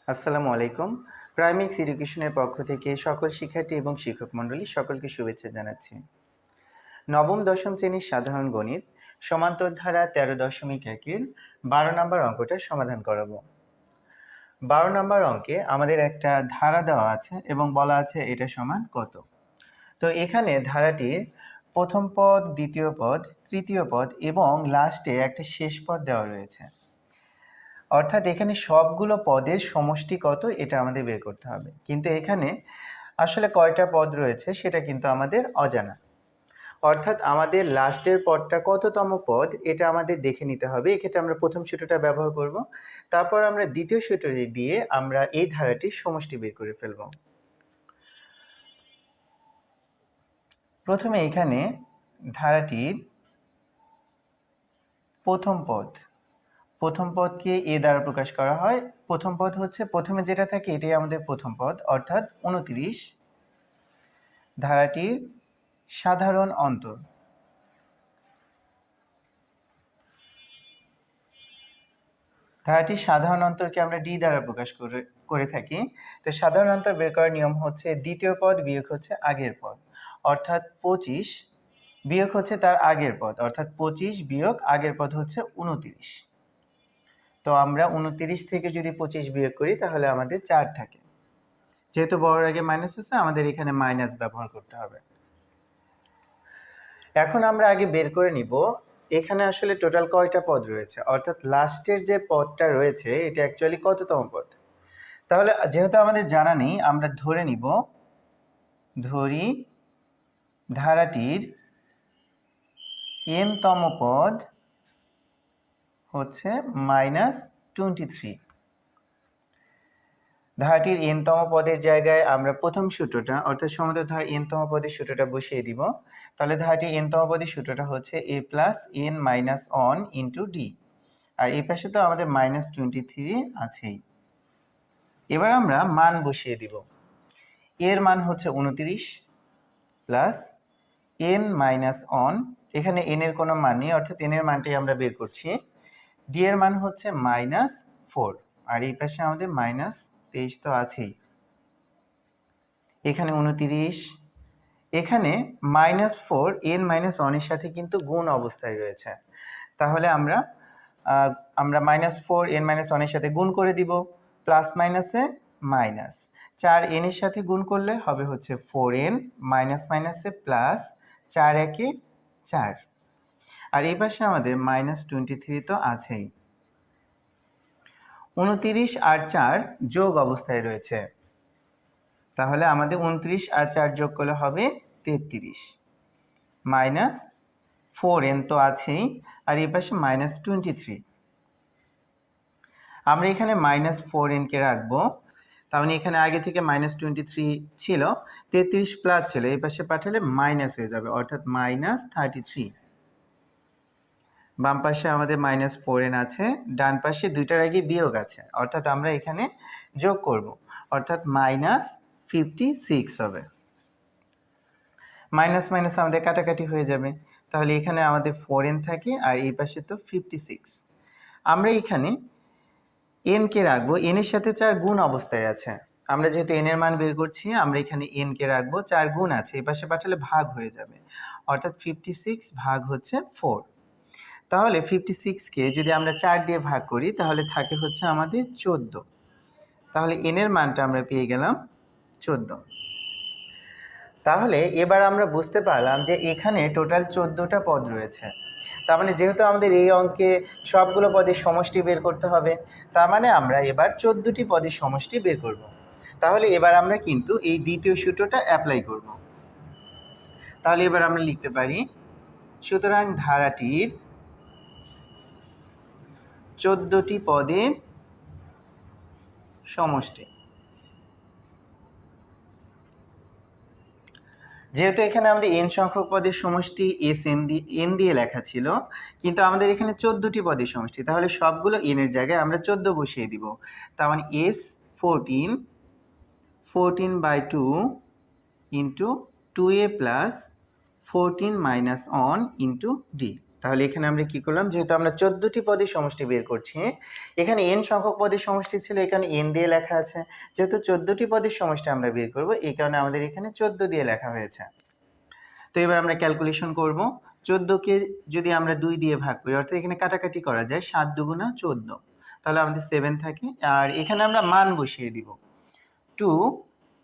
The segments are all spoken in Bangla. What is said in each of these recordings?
আসসালামু আলাইকুম। প্রাইমিক্স এডুকেশনের পক্ষ থেকে সকল শিক্ষার্থী এবং শিক্ষক মণ্ডলী সকলকে শুভেচ্ছা জানাচ্ছি। নবম দশম শ্রেণীর সাধারণ গণিত সমান্তর ধারা 13.1-এর 12 নম্বর অঙ্কটা সমাধান করাবো। 12 নম্বর অঙ্কে আমাদের একটা ধারা দেওয়া আছে এবং বলা আছে এটা সমান কত। তো এখানে ধারাটির প্রথম পদ, দ্বিতীয় পদ, তৃতীয় পদ এবং লাস্টে একটা শেষ পদ দেওয়া রয়েছে। অর্থাৎ এখানে সবগুলো পদের সমষ্টি কত এটা আমাদের বের করতে হবে, কিন্তু এখানে আসলে কয়টা পদ রয়েছে সেটা কিন্তু আমাদের অজানা। অর্থাৎ আমাদের লাস্টের পদটা কততম পদ এটা আমাদের দেখে নিতে হবে। এক্ষেত্রে আমরা প্রথম সূত্রটা ব্যবহার করব, তারপর আমরা দ্বিতীয় সূত্রটি দিয়ে আমরা এই ধারাটির সমষ্টি বের করে ফেলব। প্রথমে এখানে ধারাটির প্রথম পদকে এ দ্বারা প্রকাশ করা হয়। প্রথম পদ হচ্ছে প্রথমে যেটা থাকে এটাই আমাদের প্রথম পদ, অর্থাৎ 29। ধারাটির সাধারণ অন্তর, ধারাটির সাধারণ অন্তরকে আমরা ডি দ্বারা প্রকাশ করে থাকি। তো সাধারণ অন্তর বের করার নিয়ম হচ্ছে দ্বিতীয় পদ বিয়োগ হচ্ছে আগের পদ, অর্থাৎ 25 বিয়োগ হচ্ছে তার আগের পদ, অর্থাৎ 25 বিয়োগ আগের পদ হচ্ছে 29। তো আমরা 29 থেকে যদি 25 বিয়োগ করি তাহলে আমাদের 4 থাকে। যেহেতু বড়র আগে মাইনাস আছে আমাদের এখানে মাইনাস ব্যবহার করতে হবে। এখন আমরা আগে বের করে নিব এখানে আসলে টোটাল কয়টা পদ রয়েছে, অর্থাৎ লাস্টের যে পদটা রয়েছে এটা অ্যাকচুয়ালি কততম পদ। তাহলে যেহেতু আমাদের জানা নেই, আমরা ধরি ধারাটির n তম পদ হচ্ছে -23। ধারাটির n তম পদের জায়গায় আমরা প্রথম সূত্রটা অর্থাৎ সমান্তরাল ধারার n তম পদের সূত্রটা বসিয়ে দিব। তাহলে ধারাটির n তম পদের সূত্রটা হচ্ছে a + n - 1 * d, আর এই পাশে তো আমাদের -23 আছেই। এবার আমরা মান বসিয়ে দিব। এর মান হচ্ছে 29 প্লাস n - 1, এখানে n এর কোনো মান নেই অর্থাৎ n এর মানটাই আমরা বের করছি। d এর মান হচ্ছে -4, আর এই পাশে আমাদের -23 তো আছেই। এখানে 29, এখানে -4 n - 1 এর সাথে কিন্তু গুণ অবস্থায় রয়েছে। তাহলে আমরা -4 n - 1 এর সাথে গুণ করে দিব, প্লাস মাইনাসে মাইনাস। 4 n এর সাথে গুণ করলে হবে হচ্ছে 4n, মাইনাস মাইনাসে প্লাস, 4 একে 4, আর এই পাশে আমাদের -23 তো আছেই। 29 আর 4 যোগ অবস্থায় রয়েছে, তাহলে আমাদের 29 আর 4 যোগ করলে হবে 33, মাইনাস 4n তো আছেই, আর এই পাশে -23। আমরা এখানে -4n কে রাখবো, তার মানে এখানে আগে থেকে -23 ছিল, 33 প্লাস ছিল, এই পাশে পাঠালে মাইনাস হয়ে যাবে, অর্থাৎ -33। বাম পাশে আমাদের -4n আছে, ডান পাশে দুইটার আগে বিয়োগ আছে, অর্থাৎ আমরা এখানে যোগ করব, অর্থাৎ -56 হবে। মাইনাস মাইনাস আমাদের কাটাকাটি হয়ে যাবে, তাহলে এখানে আমাদের 4n থাকে আর এই পাশে তো 56। আমরা এখানে n কে রাখবো, n এর সাথে 4 গুণ অবস্থায় আছে। আমরা যেহেতু n এর মান বের করছি আমরা এখানে n কে রাখবো, 4 গুণ আছে, এই পাশে পাঠালে ভাগ হয়ে যাবে, অর্থাৎ 56 ভাগ হচ্ছে 4। তাহলে 56 কে যদি আমরা 4 দিয়ে ভাগ করি তাহলে থাকে হচ্ছে আমাদের 14। তাহলে n এর মানটা আমরা পেয়ে গেলাম 14। তাহলে এবার আমরা বুঝতে পারলাম যে এখানে টোটাল 14টা পদ রয়েছে। তার মানে যেহেতু আমাদের এই অঙ্কে সবগুলো পদের সমষ্টি বের করতে হবে, তার মানে আমরা এবার 14টি পদের সমষ্টি বের করব। তাহলে এবার আমরা কিন্তু এই দ্বিতীয় সূত্রটা অ্যাপ্লাই করব। তাহলে এবার আমরা লিখতে পারি, সুতরাং ধারাটির 14টি পদের সমষ্টি। যেহেতু এখানে আমাদের n সংখ্যক পদের সমষ্টি n দিয়ে লেখা ছিল, কিন্তু আমাদের এখানে 14টি পদের সমষ্টি, তাহলে সবগুলো n এর জায়গায় আমরা 14 বসিয়ে দিব। তার মানে s14/2 * 2a + 14 - 1 * d, তাহলে এখানে আমরা কি করলাম, যেহেতু আমরা 14টি পদের সমষ্টি বের করছি, এখানে n সংখ্যক পদের সমষ্টি ছিল, এখানে n দিয়ে লেখা আছে। যেহেতু 14টি পদের সমষ্টি আমরা বের করব, এই কারণে আমাদের এখানে 14 দিয়ে লেখা হয়েছে। তো এবার আমরা ক্যালকুলেশন করব। 14কে যদি আমরা 2 দিয়ে ভাগ করি, অর্থাৎ এখানে কাটাকাটি করা যায়, 7 দুগুণা 14, তাহলে আমাদের 7 থাকে। আর এখানে আমরা মান বসিয়ে দিব, 2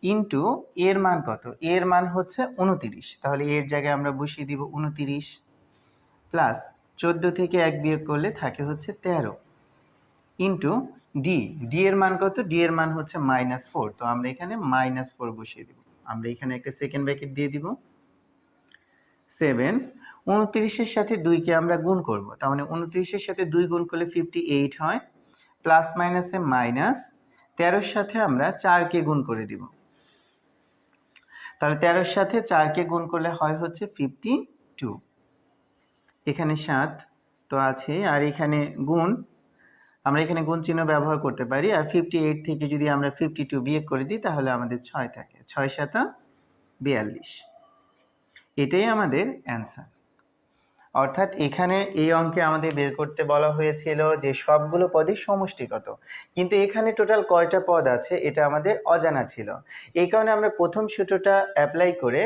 ইন্টু এর মান কত, এর মান হচ্ছে 29, তাহলে এর জায়গায় আমরা বসিয়ে দিব 29 প্লাস 14 থেকে 1 বিয়োগ করলে থাকে হচ্ছে 13 ইন্টু ডি, ডি এর মান কত, ডি এর মান হচ্ছে -4, তো আমরা এখানে -4 বসিয়ে দিব। আমরা এখানে একটা সেকেন্ড ব্র্যাকেট দিয়ে দিব। 7 29-এর সাথে 2কে আমরা গুণ করব, তার মানে 29-এর সাথে 2 গুণ করলে 58 হয়, প্লাস মাইনাসে মাইনাস, 13-এর সাথে আমরা 4কে গুণ করে দিব, তাহলে 13-এর সাথে 4কে গুণ করলে হয় হচ্ছে 52, এখানে 7 তো আছে, আর এখানে গুণ, আমরা এখানে গুণ চিহ্ন ব্যবহার করতে পারি। আর 58 থেকে যদি আমরা 52 বিয়োগ করে দিই, তাহলে আমাদের 6 থাকে, 6 7 42, এটাই আমাদের অ্যান্সার। অর্থাৎ এখানে এই অঙ্কে আমাদের বের করতে বলা হয়েছিল যে সবগুলো পদের সমষ্টি কত, কিন্তু এখানে টোটাল কয়টা পদ আছে এটা আমাদের অজানা ছিল। এই কারণে আমরা প্রথম সূত্রটা অ্যাপ্লাই করে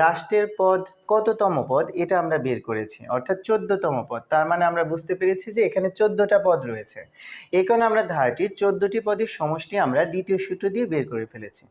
লাস্টের পদ কততম পদ এটা আমরা বের করেছি, অর্থাৎ 14তম পদ। তার মানে আমরা বুঝতে পেরেছি যে এখানে 14টা পদ রয়েছে। এই কারণে আমরা ধারাটির 14টি পদের সমষ্টি আমরা দ্বিতীয় সূত্র দিয়ে বের করে ফেলেছি।